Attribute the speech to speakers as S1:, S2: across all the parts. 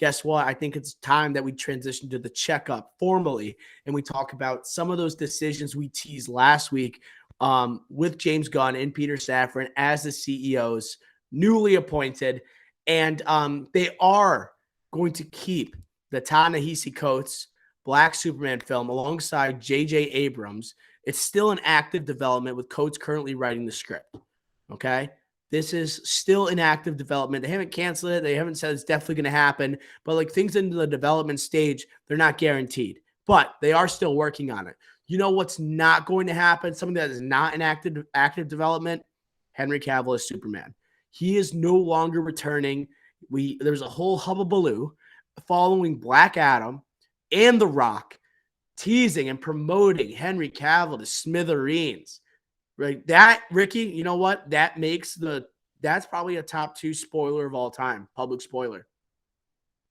S1: guess what? I think it's time that we transition to the checkup formally, and we talk about some of those decisions we teased last week with James Gunn and Peter Safran as the CEOs newly appointed. And they are going to keep the Ta-Nehisi Coates Black Superman film alongside J.J. Abrams. It's still in active development with Coates currently writing the script. Okay? This is still in active development. They haven't canceled it. They haven't said it's definitely going to happen. But like things into the development stage, they're not guaranteed. But they are still working on it. You know what's not going to happen? Something that is not in active development? Henry Cavill as Superman. He is no longer returning. There's a whole hubbubaloo following Black Adam and The Rock teasing and promoting Henry Cavill to smithereens. Right? That, Ricky, you know what? That's probably a top 2 spoiler of all time, public spoiler.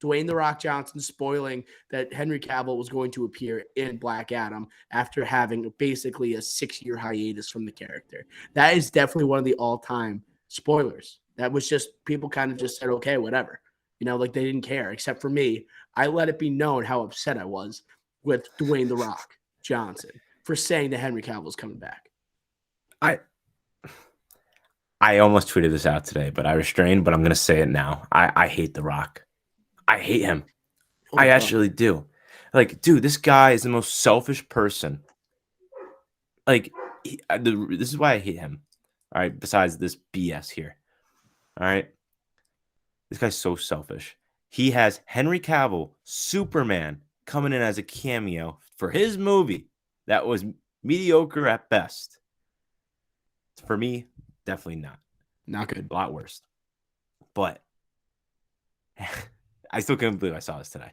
S1: Dwayne The Rock Johnson spoiling that Henry Cavill was going to appear in Black Adam after having basically a 6-year hiatus from the character. That is definitely one of the all-time spoilers. That was just, people kind of just said, okay, whatever. You know, like they didn't care, except for me. I let it be known how upset I was with Dwayne The Rock Johnson for saying that Henry Cavill is coming back.
S2: I almost tweeted this out today, but I restrained, but I'm going to say it now. I hate The Rock. I hate him. I actually do. Like, dude, this guy is the most selfish person. Like, this is why I hate him. All right, besides this BS here. All right. This guy's so selfish. He has Henry Cavill, Superman, coming in as a cameo for his movie that was mediocre at best. For me, definitely not.
S1: Not good.
S2: A lot worse. But I still can't believe I saw this today.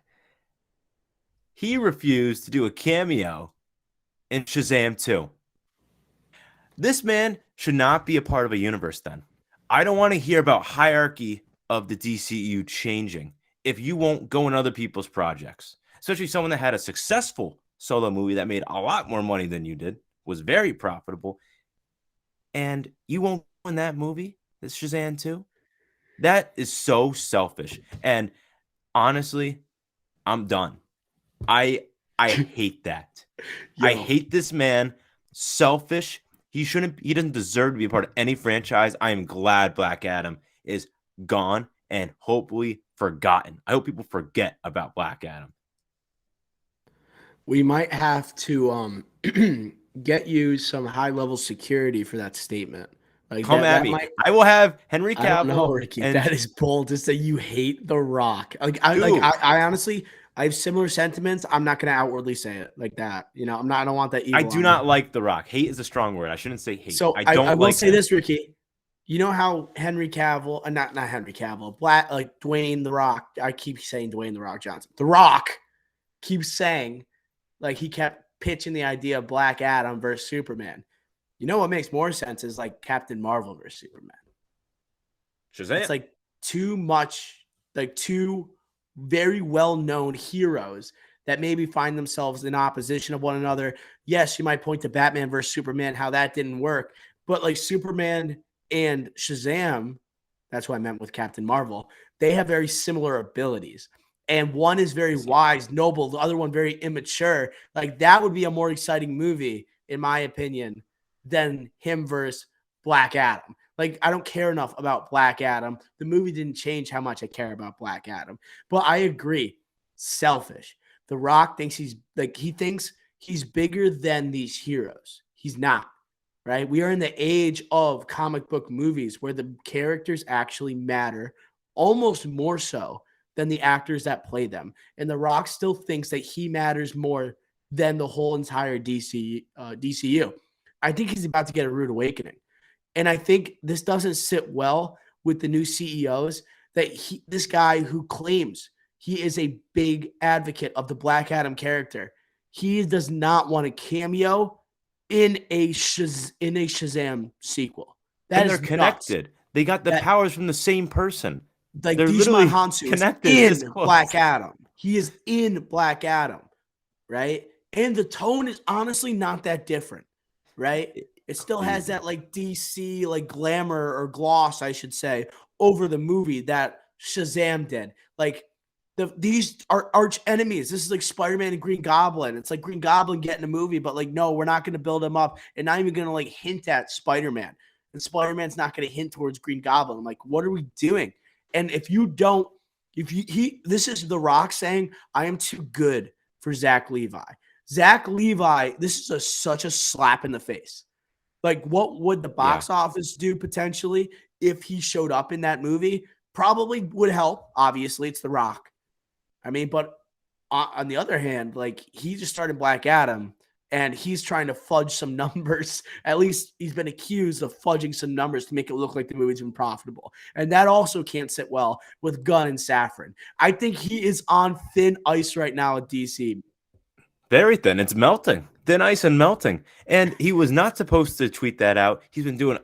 S2: He refused to do a cameo in Shazam 2. This man should not be a part of a universe then. I don't want to hear about hierarchy of the DCU changing if you won't go in other people's projects, especially someone that had a successful solo movie that made a lot more money than you did, was very profitable, and you won't go in that movie, this Shazam 2? That is so selfish. And honestly, I'm done. I hate that. I hate this man. Selfish. He doesn't deserve to be a part of any franchise. I am glad Black Adam is gone and hopefully forgotten. I hope people forget about Black Adam.
S1: We might have to get you some high-level security for that statement. Like,
S2: come at me. I will have Henry Cavill.
S1: I don't know, Ricky. That is bold to say you hate The Rock. I honestly, I have similar sentiments. I'm not going to outwardly say it like that. You know, I don't want that evil.
S2: I do not like The Rock. Hate is a strong word. I shouldn't say hate.
S1: So I will say this, Ricky. You know how Henry Cavill, not Henry Cavill, Dwayne The Rock. I keep saying Dwayne The Rock Johnson. The Rock keeps saying, like, he kept pitching the idea of Black Adam versus Superman. You know what makes more sense is like Captain Marvel versus Superman.
S2: Shazam.
S1: It's like too much, like two very well-known heroes that maybe find themselves in opposition of one another. Yes, you might point to Batman versus Superman, how that didn't work. But like Superman and Shazam, that's what I meant with Captain Marvel, they have very similar abilities. And one is very wise, noble, the other one very immature. Like that would be a more exciting movie, in my opinion, than him versus Black Adam. Like, I don't care enough about Black Adam. The movie didn't change how much I care about Black Adam. But I agree. Selfish. The Rock thinks he thinks he's bigger than these heroes. He's not, right? We are in the age of comic book movies where the characters actually matter almost more so than the actors that play them. And The Rock still thinks that he matters more than the whole entire DCU. I think he's about to get a rude awakening. And I think this doesn't sit well with the new CEOs, that this guy who claims he is a big advocate of the Black Adam character, he does not want a cameo in a Shazam sequel.
S2: And they're connected. Nuts. They got the powers from the same person.
S1: Like Dishman Hansu is in Black Adam. He is in Black Adam, right? And the tone is honestly not that different, right? It still has that like DC like glamour or gloss, I should say, over the movie that Shazam did. Like These are arch enemies. This is like Spider-Man and Green Goblin. It's like Green Goblin getting a movie, but like, no, we're not going to build him up and not even going to like hint at Spider-Man. And Spider-Man's not going to hint towards Green Goblin. I'm like, what are we doing? And if you don't, this is The Rock saying, I am too good for Zach Levi. Zach Levi, this is such a slap in the face. Like, what would the box office do potentially if he showed up in that movie? Probably would help. Obviously, it's The Rock. I mean, but on the other hand, like, he just started Black Adam and he's trying to fudge some numbers. At least he's been accused of fudging some numbers to make it look like the movie's been profitable. And that also can't sit well with Gunn and Safran. I think he is on thin ice right now at DC.
S2: Very thin. It's melting. Thin ice and melting. And he was not supposed to tweet that out. He's been doing,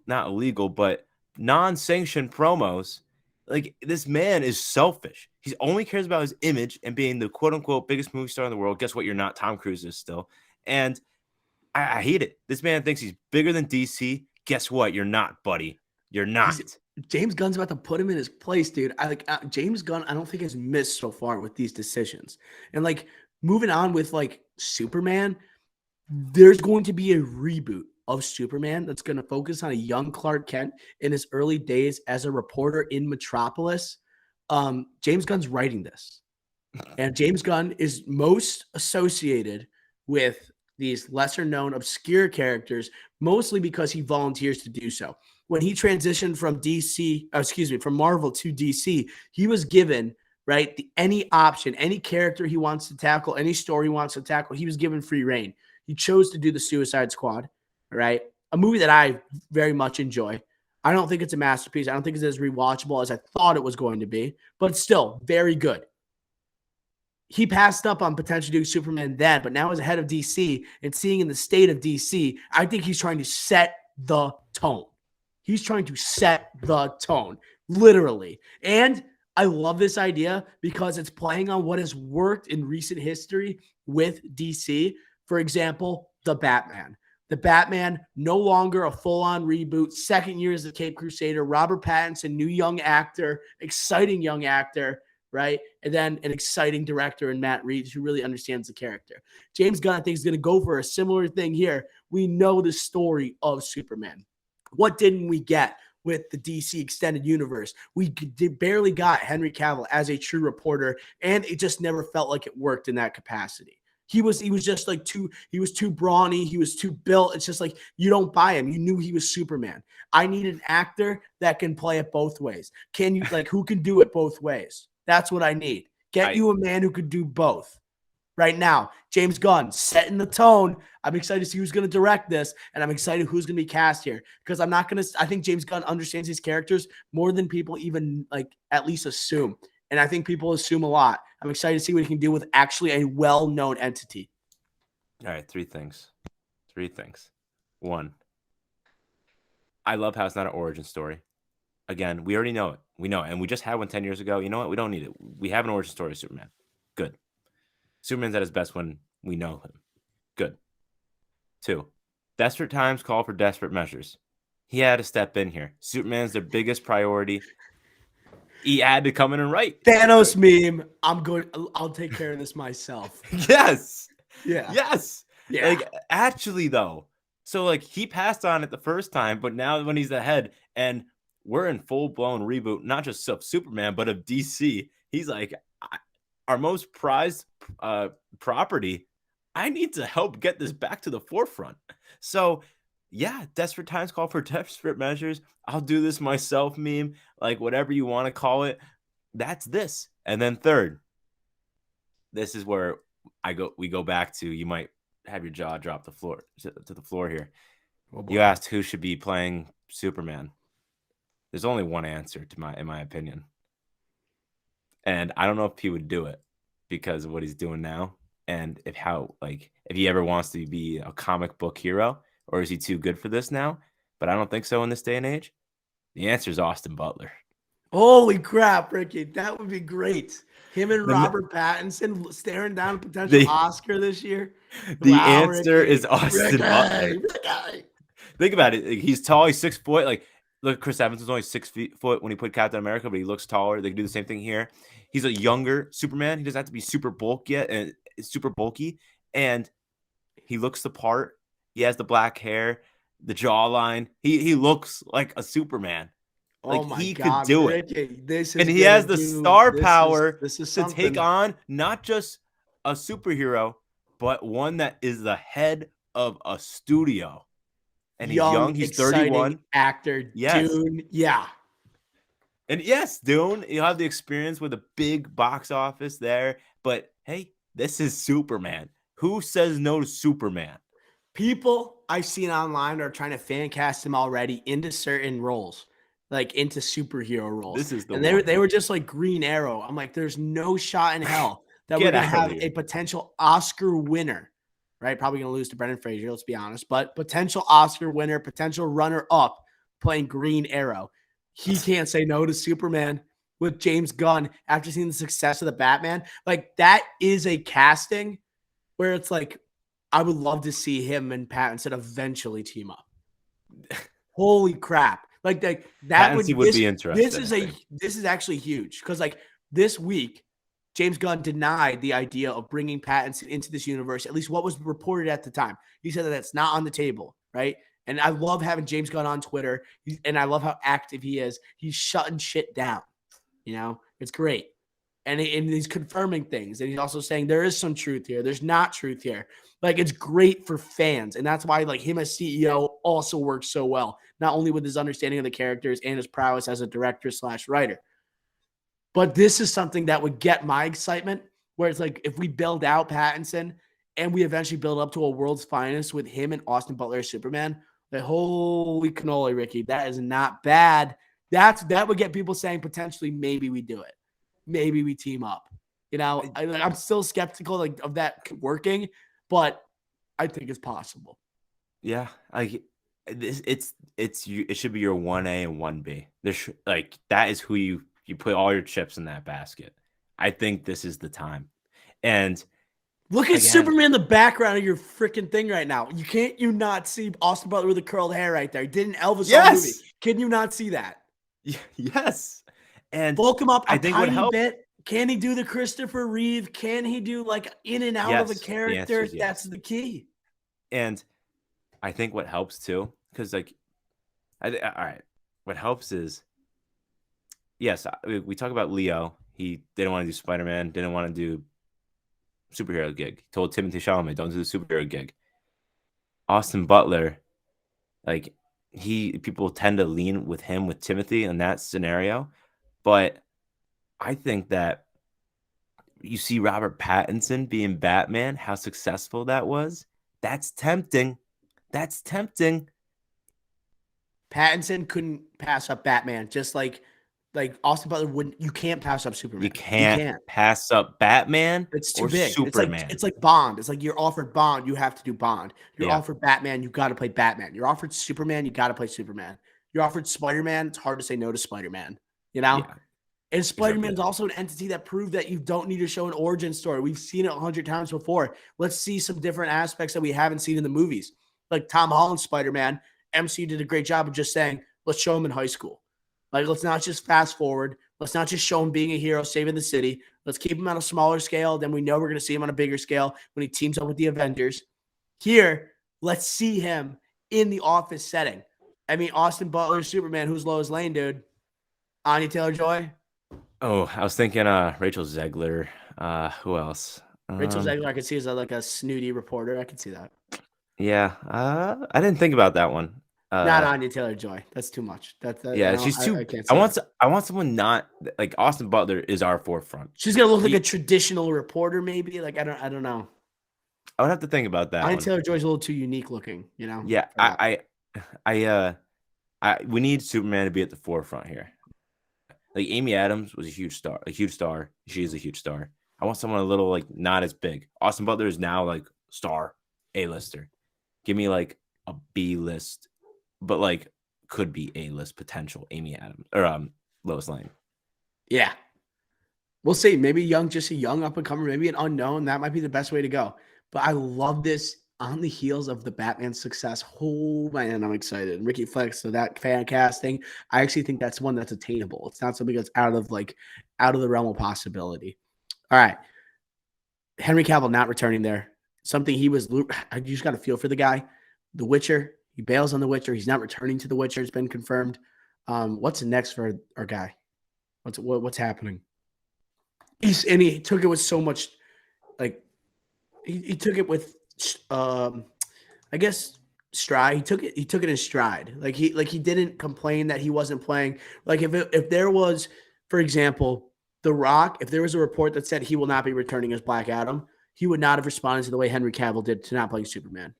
S2: not illegal, but non-sanctioned promos. Like, this man is selfish. He only cares about his image and being the quote-unquote biggest movie star in the world. Guess what? You're not. Tom Cruise is still. And I hate it. This man thinks he's bigger than DC. Guess what? You're not, buddy. You're not.
S1: James Gunn's about to put him in his place, dude. James Gunn, I don't think has missed so far with these decisions. And like, moving on with like Superman, there's going to be a reboot of Superman that's going to focus on a young Clark Kent in his early days as a reporter in Metropolis. James Gunn's writing this, and James Gunn is most associated with these lesser known obscure characters, mostly because he volunteers to do so. When he transitioned from Marvel to DC, he was given any option, any character he wants to tackle, any story he wants to tackle, he was given free reign. He chose to do the Suicide Squad, right? A movie that I very much enjoy. I don't think it's a masterpiece. I don't think it's as rewatchable as I thought it was going to be, but it's still very good. He passed up on potentially doing Superman then, but now as head of DC and seeing in the state of DC, I think he's trying to set the tone. He's trying to set the tone, literally. And I love this idea because it's playing on what has worked in recent history with DC. For example, The Batman. The Batman, no longer a full-on reboot. Second year as the Cape Crusader. Robert Pattinson, new young actor, exciting young actor, right? And then an exciting director in Matt Reeves who really understands the character. James Gunn, I think, is going to go for a similar thing here. We know the story of Superman. What didn't we get with the DC extended universe? We barely got Henry Cavill as a true reporter, and it just never felt like it worked in that capacity. He was just like he was too brawny. He was too built. It's just like, you don't buy him. You knew he was Superman. I need an actor that can play it both ways. Who can do it both ways? That's what I need. You a man who could do both. Right now, James Gunn setting the tone. I'm excited to see who's going to direct this, and I'm excited who's going to be cast here, because I think James Gunn understands these characters more than people even at least assume. And I think people assume a lot. I'm excited to see what he can do with actually a well-known entity.
S2: All right, three things. One, I love how it's not an origin story. Again, we already know it. We know it. And we just had one 10 years ago. You know what? We don't need it. We have an origin story of Superman. Good. Superman's at his best when we know him. Good. Two, desperate times call for desperate measures. He had to step in here. Superman's their biggest priority. He had to come in and write.
S1: Thanos meme. I'll take care of this myself.
S2: Yes.
S1: Yeah.
S2: Yes.
S1: Yeah.
S2: Actually, though. So, he passed on it the first time, but now when he's ahead and we're in full-blown reboot, not just of Superman, but of DC, he's like, our most prized property, I need to help get this back to the forefront. So, yeah, desperate times call for desperate measures. I'll do this myself meme, whatever you want to call it. That's this. And then third, this is where we go back to, you might have your jaw drop to the floor here. Oh, you asked who should be playing Superman. There's only one answer in my opinion. And I don't know if he would do it because of what he's doing now. And if he ever wants to be a comic book hero, or is he too good for this now? But I don't think so in this day and age. The answer is Austin Butler.
S1: Holy crap, Ricky. That would be great. Him and Robert Pattinson staring down a potential Oscar this year.
S2: The answer is Austin Butler. Think about it. He's tall. He's 6 foot. look, Chris Evans was only 6 foot when he played Captain America, but he looks taller. They can do the same thing here. He's a younger Superman. He doesn't have to be super bulky yet, and super bulky, and he looks the part. He has the black hair, the jawline. He looks like a Superman.
S1: Oh
S2: Like
S1: my
S2: he could
S1: God,
S2: do it.
S1: Ricky, this
S2: And
S1: is
S2: he
S1: gonna
S2: has the
S1: do
S2: star power
S1: this is
S2: to take
S1: something.
S2: on not just a superhero, but one that is the head of a studio. And he's young. He's
S1: exciting
S2: 31.
S1: actor,
S2: Yes.
S1: Dune. Yeah.
S2: And yes, Dune, you'll have the experience with a big box office there. But hey, this is Superman. Who says no to Superman?
S1: People I've seen online are trying to fan cast him already into certain roles, like into superhero roles.
S2: This is the
S1: And
S2: one.
S1: they were just like Green Arrow. I'm like, there's no shot in hell that we're
S2: Get
S1: gonna
S2: out of
S1: have
S2: here.
S1: a potential Oscar winner, right? Probably gonna lose to Brendan Fraser, let's be honest, but potential Oscar winner, potential runner up playing Green Arrow. He can't say no to Superman with James Gunn after seeing the success of the Batman. Like, that is a casting where it's like, I would love to see him and Pattinson eventually team up. Holy crap. Like that
S2: Pattinson would be
S1: this
S2: interesting.
S1: is actually huge because like this week, James Gunn denied the idea of bringing Pattinson into this universe, at least what was reported at the time. He said that that's not on the table, right? And I love having James Gunn on Twitter, and I love how active he is. He's shutting shit down. You know, it's great. And he's confirming things. And he's also saying there is some truth here. There's not truth here. Like, it's great for fans. And that's why, like, him as CEO also works so well, not only with his understanding of the characters and his prowess as a director / writer. But this is something that would get my excitement, where it's like, if we build out Pattinson and we eventually build up to a world's finest with him and Austin Butler as Superman, like, holy cannoli, Ricky, that is not bad. That would get people saying potentially maybe we do it. Maybe we team up. You know, I'm still skeptical of that working, but I think it's possible.
S2: Yeah, like it should be your 1A and 1B. Like that is who you put all your chips in that basket. I think this is the time. And
S1: look at Superman in the background of your freaking thing right now. You not see Austin Butler with the curled hair right there? He did an Elvis movie. Can you not see that?
S2: Yes. And
S1: bulk him up a tiny bit. Can he do the Christopher Reeve? Can he do like in and out of a character?
S2: Yes.
S1: That's the key.
S2: And I think what helps too, because like, all right, what helps is, yes, we talk about Leo. He didn't want to do Spider-Man, didn't want to do superhero gig. He told Timothée Chalamet, don't do the superhero gig. Austin Butler, like people tend to lean with him with Timothy in that scenario, but I think that you see Robert Pattinson being Batman, how successful that was. That's tempting. That's tempting.
S1: Pattinson couldn't pass up Batman, just like Austin Butler wouldn't. You can't pass up Superman.
S2: You can't pass up Batman.
S1: It's too big.
S2: Superman.
S1: It's like Bond. It's like you're offered Bond, you have to do Bond. You're
S2: Yeah.
S1: offered Batman, you got to play Batman. You're offered Superman, you got to play Superman. You're offered Spider-Man, it's hard to say no to Spider-Man. You know?
S2: Yeah.
S1: And Spider-Man's also an entity that proved that you don't need to show an origin story. We've seen it 100 times before. Let's see some different aspects that we haven't seen in the movies. Like Tom Holland's Spider-Man, MCU did a great job of just saying, let's show him in high school. Like, let's not just fast forward. Let's not just show him being a hero, saving the city. Let's keep him on a smaller scale. Then we know we're going to see him on a bigger scale when he teams up with the Avengers. Here, let's see him in the office setting. I mean, Austin Butler, Superman, who's Lois Lane, dude? Anya Taylor-Joy?
S2: Oh, I was thinking Rachel Zegler. Who else?
S1: Rachel Zegler, I could see as like a snooty reporter. I could see that.
S2: Yeah, I didn't think about that one.
S1: Not Anya Taylor-Joy. That's too much.
S2: Yeah, she's too. I want someone not like Austin Butler is our forefront.
S1: She's gonna look like a traditional reporter, maybe. Like I don't know.
S2: I would have to think about that.
S1: Anya Taylor-Joy's a little too unique looking, you know.
S2: Yeah, we need Superman to be at the forefront here. Like Amy Adams was a huge star. She is a huge star. I want someone a little like not as big. Austin Butler is now like star, A-lister. Give me like a B-list, but like could be A-list potential Amy Adams or Lois Lane.
S1: Yeah. We'll see. Maybe just a young up and comer, maybe an unknown. That might be the best way to go. But I love this on the heels of the Batman success, oh man, I'm excited. Ricky Flex, so that fan casting, I actually think that's one that's attainable. It's not something that's out of the realm of possibility. All right. Henry Cavill not returning there. Something he was, I just got to feel for the guy. The Witcher, he bails on The Witcher. He's not returning to The Witcher. It's been confirmed. What's next for our guy? What's happening? He took it with so much, like, he took it with, I guess, stride. He took it in stride. He didn't complain that he wasn't playing. Like if there was, for example, The Rock, if there was a report that said he will not be returning as Black Adam, he would not have responded to the way Henry Cavill did to not playing Superman.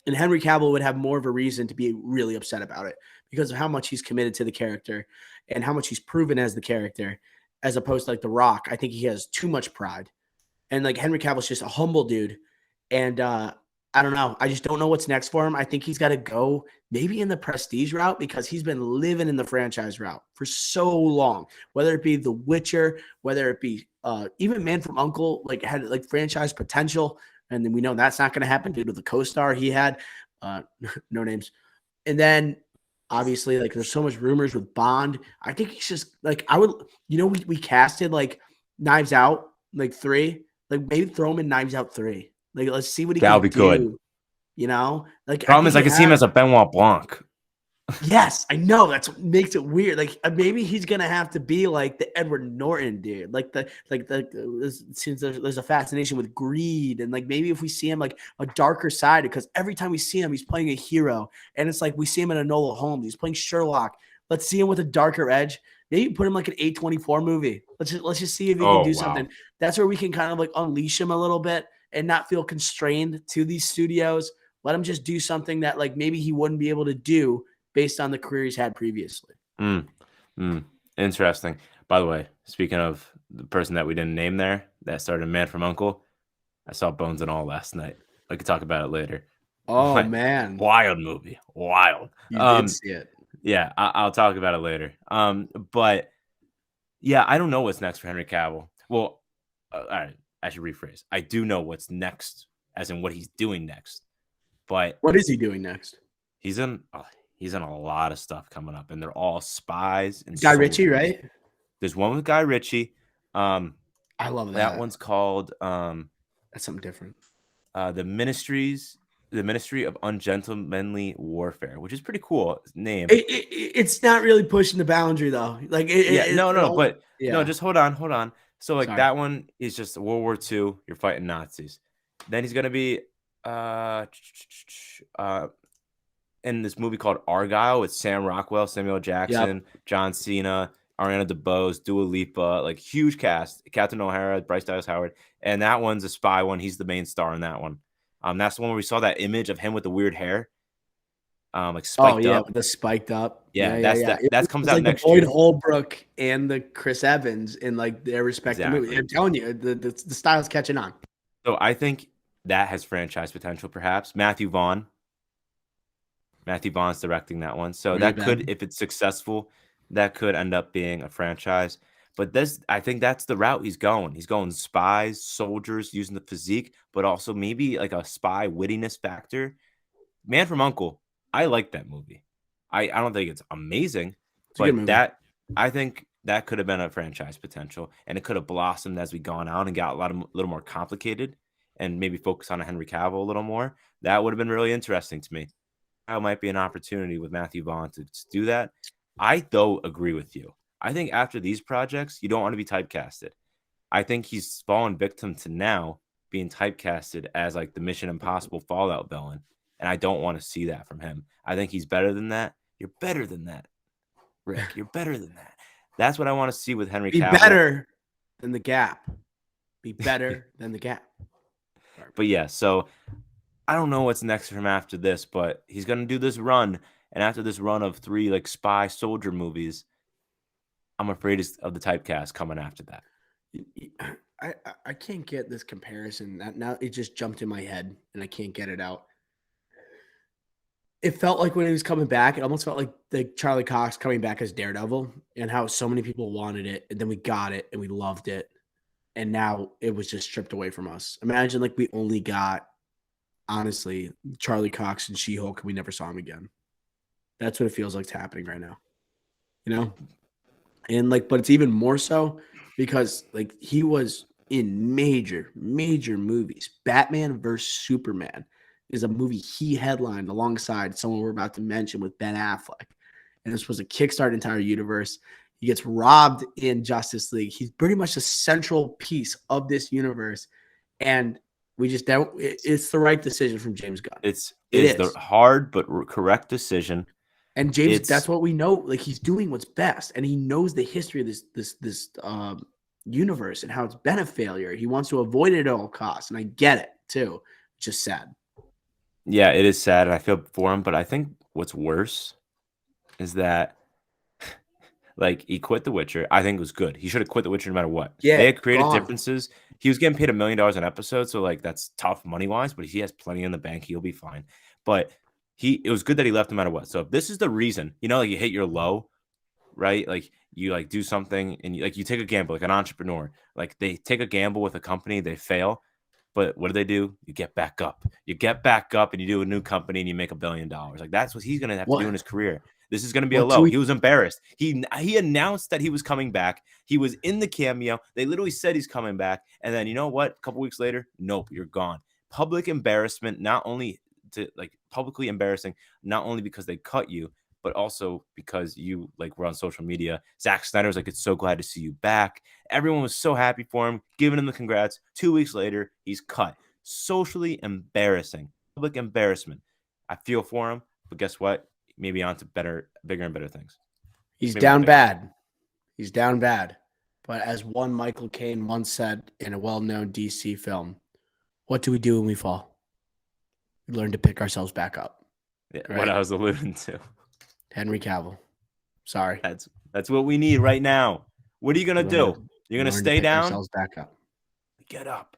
S1: And Henry Cavill would have more of a reason to be really upset about it because of how much he's committed to the character and how much he's proven as the character, as opposed to like The Rock. I think he has too much pride. And like Henry Cavill's just a humble dude. And I don't know. I just don't know what's next for him. I think he's got to go maybe in the prestige route because he's been living in the franchise route for so long, whether it be The Witcher, whether it be even Man from Uncle, like had like franchise potential. And then we know that's not going to happen due to the co-star he had. No names. And then obviously like there's so much rumors with Bond. I think he's just like, we casted like Knives Out, like 3, like maybe throw him in Knives Out 3. Like, let's see what he
S2: That
S1: can
S2: would be
S1: do.
S2: good.
S1: You know, like
S2: Problem is, I can see him as a Benoit Blanc.
S1: Yes, I know. That's what makes it weird. Like maybe he's gonna have to be like the Edward Norton dude. It seems there's a fascination with greed, and like maybe if we see him like a darker side, because every time we see him, he's playing a hero, and it's like we see him in Enola Holmes. He's playing Sherlock. Let's see him with a darker edge. Maybe put him like an A24 movie. Let's just see if he can do something. That's where we can kind of like unleash him a little bit and not feel constrained to these studios. Let him just do something that like maybe he wouldn't be able to do based on the career he's had previously.
S2: Interesting. By the way, speaking of the person that we didn't name there that started Man from Uncle, I saw Bones and All last night. I could talk about it later.
S1: Oh, man.
S2: Wild movie. Wild.
S1: You did see it.
S2: Yeah, I'll talk about it later. But yeah, I don't know what's next for Henry Cavill. Well, all right, I should rephrase. I do know what's next, as in what he's doing next. But
S1: what is he doing next?
S2: He's in a lot of stuff coming up, and they're all spies and
S1: Guy Ritchie, right?
S2: There's one with Guy Ritchie.
S1: I love that.
S2: That one's called
S1: that's something different.
S2: The Ministry of Ungentlemanly Warfare, which is pretty cool name.
S1: It's not really pushing the boundary though. Like
S2: just hold on. So like that one is just World War II. You're fighting Nazis. Then he's gonna be in this movie called Argyle with Sam Rockwell, Samuel Jackson, John Cena, Ariana DeBose, Dua Lipa, like huge cast. Captain O'Hara, Bryce Dallas Howard, and that one's a spy one. He's the main star in that one. That's the one where we saw that image of him with the weird hair, like spiked up.
S1: With the spiked up.
S2: That comes out
S1: like
S2: next
S1: the Boyd
S2: year.
S1: Holbrook and the Chris Evans in like their respective movies. I'm telling you, the style's catching on.
S2: So I think that has franchise potential, perhaps. Matthew Vaughn's directing that one. So that could, if it's successful, that could end up being a franchise. But I think that's the route he's going. He's going spies, soldiers, using the physique, but also maybe like a spy wittiness factor. Man from Uncle, I like that movie. I don't think it's amazing, but I think that could have been a franchise potential, and it could have blossomed as we gone out and got a little more complicated, and maybe focus on a Henry Cavill a little more. That would have been really interesting to me. That might be an opportunity with Matthew Vaughn to do that. I, though, agree with you. I think after these projects, you don't want to be typecasted. I think he's fallen victim to now being typecasted as like the Mission Impossible Fallout villain, and I don't want to see that from him. I think he's better than that. You're better than that, Rick. You're better than that. That's what I want to see with Henry Cavill.
S1: Be better than the Gap. Be better than the Gap.
S2: But yeah, so I don't know what's next for him after this, but he's going to do this run. And after this run of 3 like spy soldier movies, I'm afraid of the typecast coming after that.
S1: I can't get this comparison. Now it just jumped in my head and I can't get it out. It felt like when he was coming back, it almost felt like Charlie Cox coming back as Daredevil, and how so many people wanted it, and then we got it and we loved it. And now it was just stripped away from us. Imagine like we only got honestly, Charlie Cox and She-Hulk, we never saw him again. That's what it feels like it's happening right now. You know? And like, but it's even more so because like he was in major, major movies. Batman versus Superman is a movie he headlined alongside someone we're about to mention with Ben Affleck. And this was a kickstart entire universe. He gets robbed in Justice League. He's pretty much a central piece of this universe. And we just don't, it's the right decision from James Gunn.
S2: It is the hard but correct decision.
S1: And James, that's what we know. Like he's doing what's best, and he knows the history of this universe and how it's been a failure. He wants to avoid it at all costs, and I get it too. It's just sad.
S2: Yeah, it is sad, and I feel for him. But I think what's worse is that, like, he quit The Witcher. I think it was good. He should have quit The Witcher no matter what.
S1: Yeah,
S2: they had creative differences. He was getting paid $1 million an episode, so like that's tough money wise. But he has plenty in the bank. He'll be fine. But it was good that he left no matter what. So if this is the reason, like you hit your low, right? Like you like do something and you take a gamble, like an entrepreneur. Like they take a gamble with a company, they fail. But what do? You get back up. You get back up and you do a new company and you make $1 billion. Like that's what he's gonna have to do in his career. This is gonna be a low. He was embarrassed. He announced that he was coming back. He was in the cameo. They literally said he's coming back. And then you know what? A couple weeks later, nope, you're gone. Public embarrassment, publicly embarrassing, not only because they cut you, but also because you were on social media. Zack Snyder was like, it's so glad to see you back. Everyone was so happy for him, giving him the congrats. 2 weeks later, he's cut. Socially embarrassing, public embarrassment. I feel for him, but guess what? Maybe on to bigger and better things.
S1: He's down bad. He's down bad. But as one Michael Caine once said in a well-known DC film, what do we do when we fall? We learn to pick ourselves back up.
S2: Yeah, right? What I was alluding to.
S1: Henry Cavill. Sorry.
S2: That's what we need right now. What are you going to do? You're going to stay down?
S1: Ourselves back up.
S2: Get up.